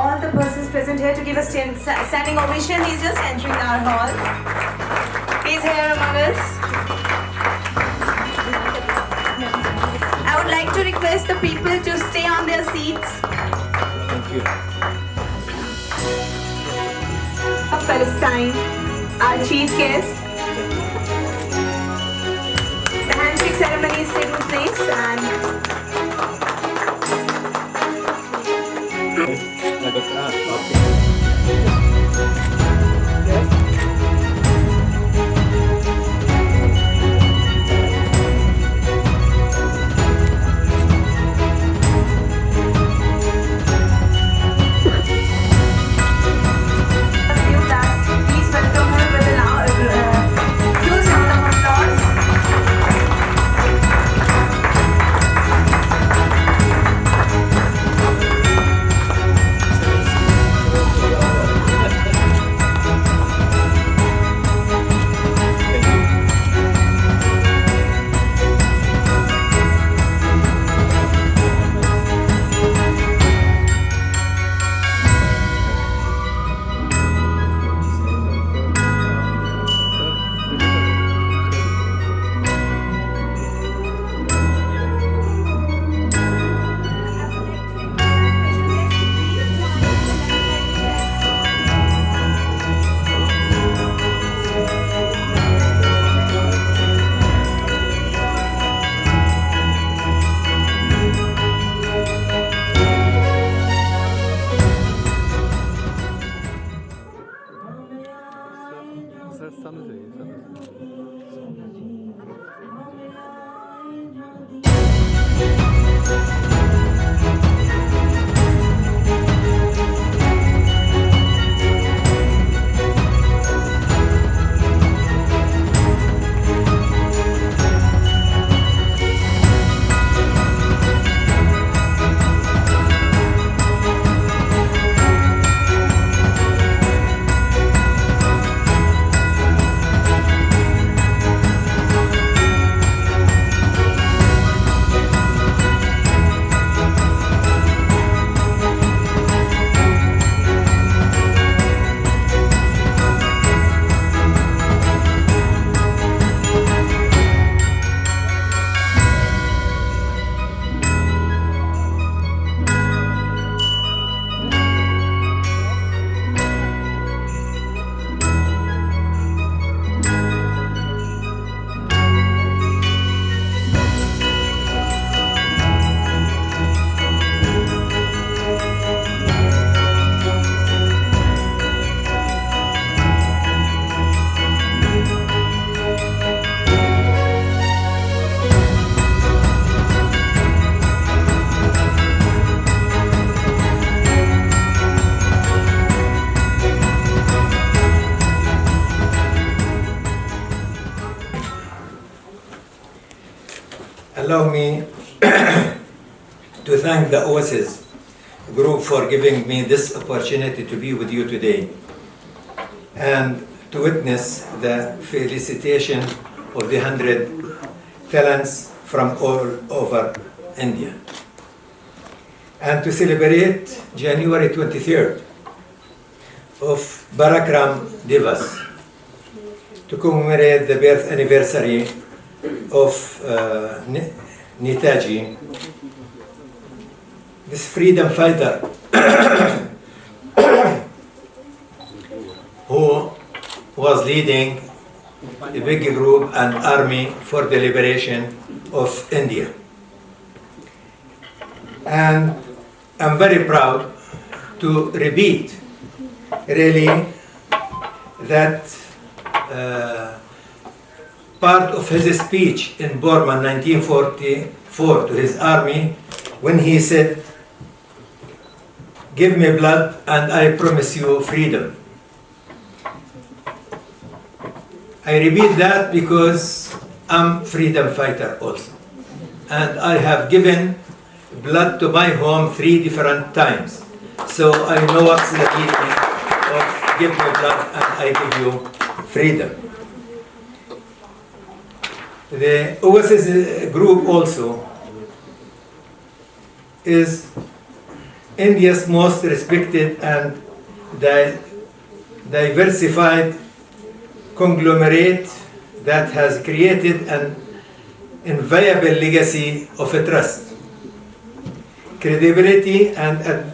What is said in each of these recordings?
all the persons present here to give a standing ovation. He's just entering our hall. He's here among us. I would like to request the people to stay on their seats. Thank you. Of Palestine, our chief guest. The handshake ceremony is taking place and allow me to thank the OSS group for giving me this opportunity to be with you today and to witness the felicitation of the 100 talents from all over India and to celebrate January 23rd of Prakarm Diwas to commemorate the birth anniversary of Netaji, this freedom fighter who was leading a big group and army for the liberation of India. And I'm very proud to repeat really that part of his speech in Burma in 1944 to his army when he said, "Give me blood and I promise you freedom." I repeat that because I'm freedom fighter also. And I have given blood to my home 3 different times. So I know what's the meaning of give me blood and I give you freedom. The OSS group also is India's most respected and diversified conglomerate that has created an inviolable legacy of trust, credibility, and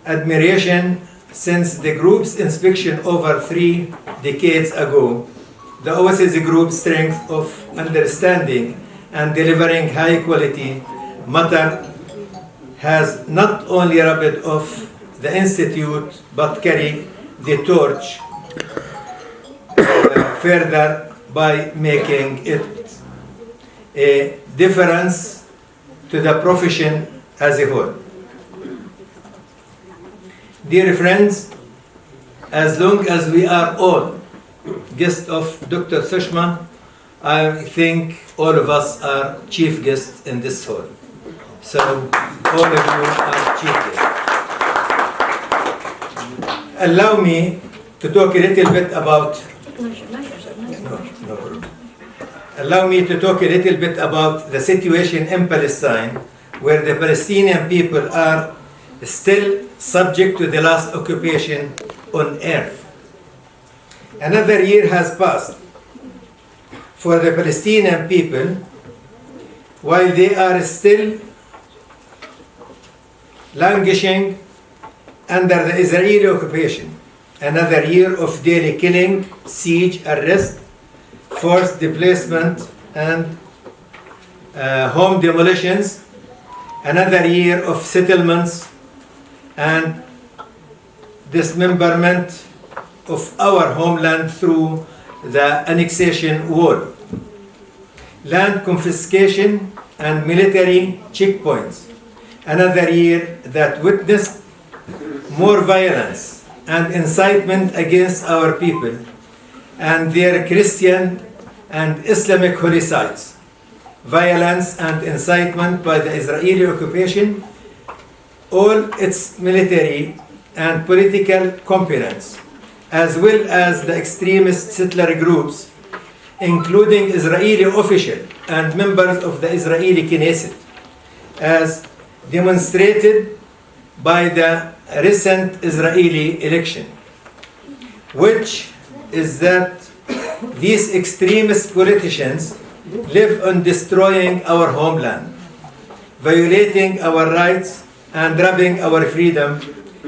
admiration since the group's inspection over 3 decades ago. The OSS group's strength of understanding and delivering high quality matter has not only rubbed off the Institute but carry the torch further by making it a difference to the profession as a whole. Dear friends, as long as we are all guests of Dr. Sushma, I think all of us are chief guests in this hall. So all of you are chief guests. Allow me to talk a little bit about no problem. Allow me to talk a little bit about the situation in Palestine, where the Palestinian people are still subject to the last occupation on earth. Another year has passed for the Palestinian people while they are still languishing under the Israeli occupation. Another year of daily killing, siege, arrest, forced displacement, and home demolitions. Another year of settlements and dismemberment of our homeland through the annexation war, land confiscation and military checkpoints. Another year that witnessed more violence and incitement against our people and their Christian and Islamic holy sites. Violence and incitement by the Israeli occupation, all its military and political components, as well as the extremist settler groups, including Israeli officials and members of the Israeli Knesset, as demonstrated by the recent Israeli election, which is that these extremist politicians live on destroying our homeland, violating our rights and robbing our freedom,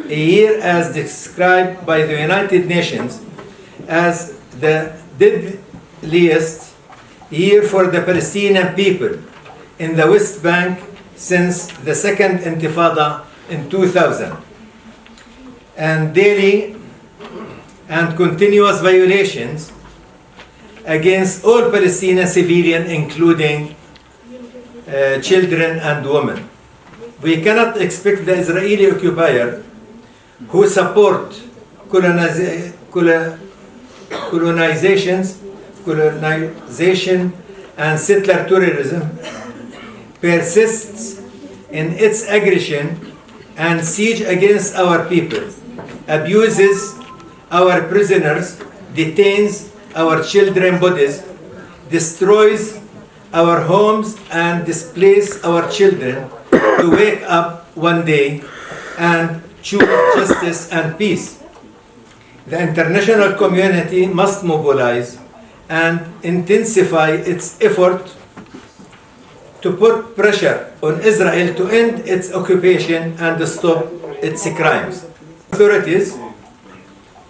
a year as described by the United Nations as the deadliest year for the Palestinian people in the West Bank since the Second Intifada in 2000, and daily and continuous violations against all Palestinian civilians, including children and women. We cannot expect the Israeli occupier, who support colonization and settler tourism, persists in its aggression and siege against our people, abuses our prisoners, detains our children's bodies, destroys our homes and displaces our children to wake up one day and choose justice and peace. The international community must mobilize and intensify its effort to put pressure on Israel to end its occupation and to stop its crimes. Authorities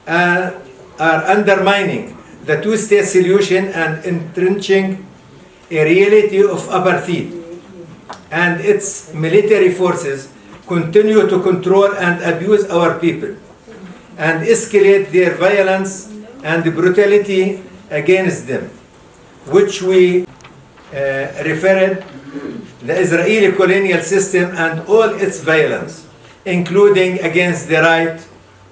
are undermining the two-state solution and entrenching a reality of apartheid, and its military forces continue to control and abuse our people and escalate their violence and brutality against them, which we referred the Israeli colonial system and all its violence, including against the right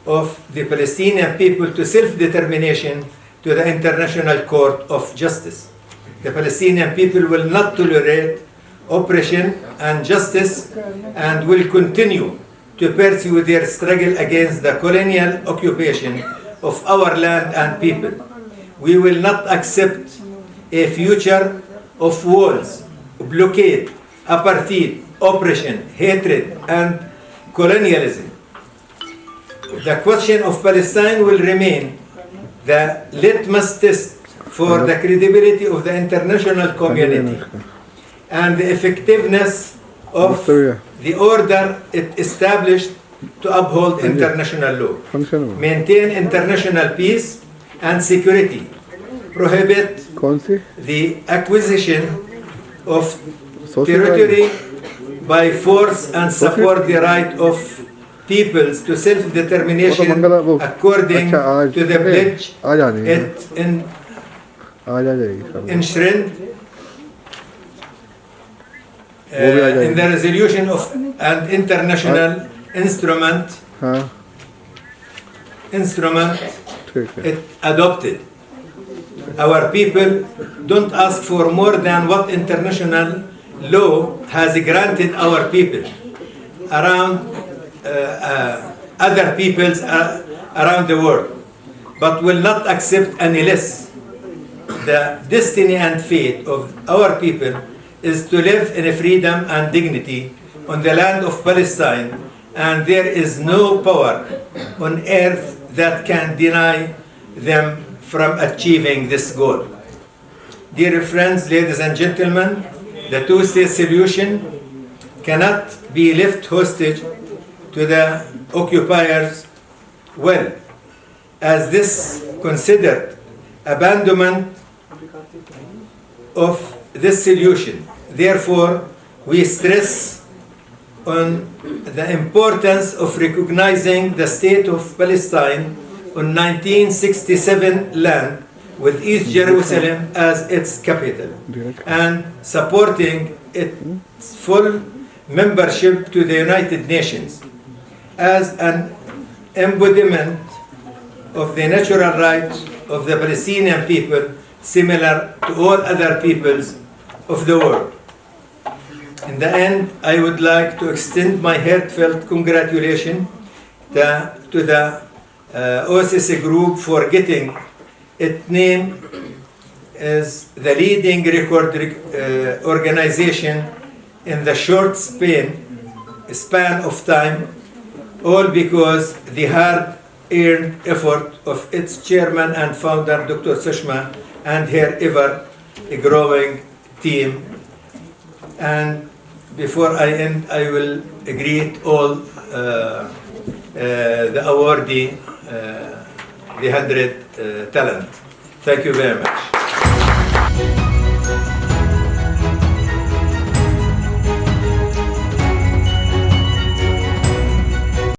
of the Palestinian people to self-determination, to the International Court of Justice. The Palestinian people will not tolerate oppression and justice and will continue to pursue their struggle against the colonial occupation of our land and people. We will not accept a future of walls, blockade, apartheid, oppression, hatred, and colonialism. The question of Palestine will remain the litmus test for the credibility of the international community and the effectiveness of the order it established to uphold international law, maintain international peace and security, prohibit the acquisition of territory by force, and support the right of peoples to self-determination according to the pledge it enshrined in the resolution of an international instrument it adopted. Our people don't ask for more than what international law has granted our people around other peoples around the world, but will not accept any less. The destiny and fate of our people is to live in freedom and dignity on the land of Palestine, and there is no power on earth that can deny them from achieving this goal. Dear friends, ladies and gentlemen, the two-state solution cannot be left hostage to the occupiers' will, as this considered abandonment of this solution. Therefore, we stress on the importance of recognizing the state of Palestine on 1967 land with East Jerusalem as its capital, and supporting its full membership to the United Nations as an embodiment of the natural rights of the Palestinian people, similar to all other peoples of the world. In the end, I would like to extend my heartfelt congratulations to the OSSE group for getting its name as the leading record organization in the short span of time, all because the hard-earned effort of its chairman and founder, Dr. Sushma, and her ever-growing team. And before I end, I will greet all the awardee, the 100 talent. Thank you very much.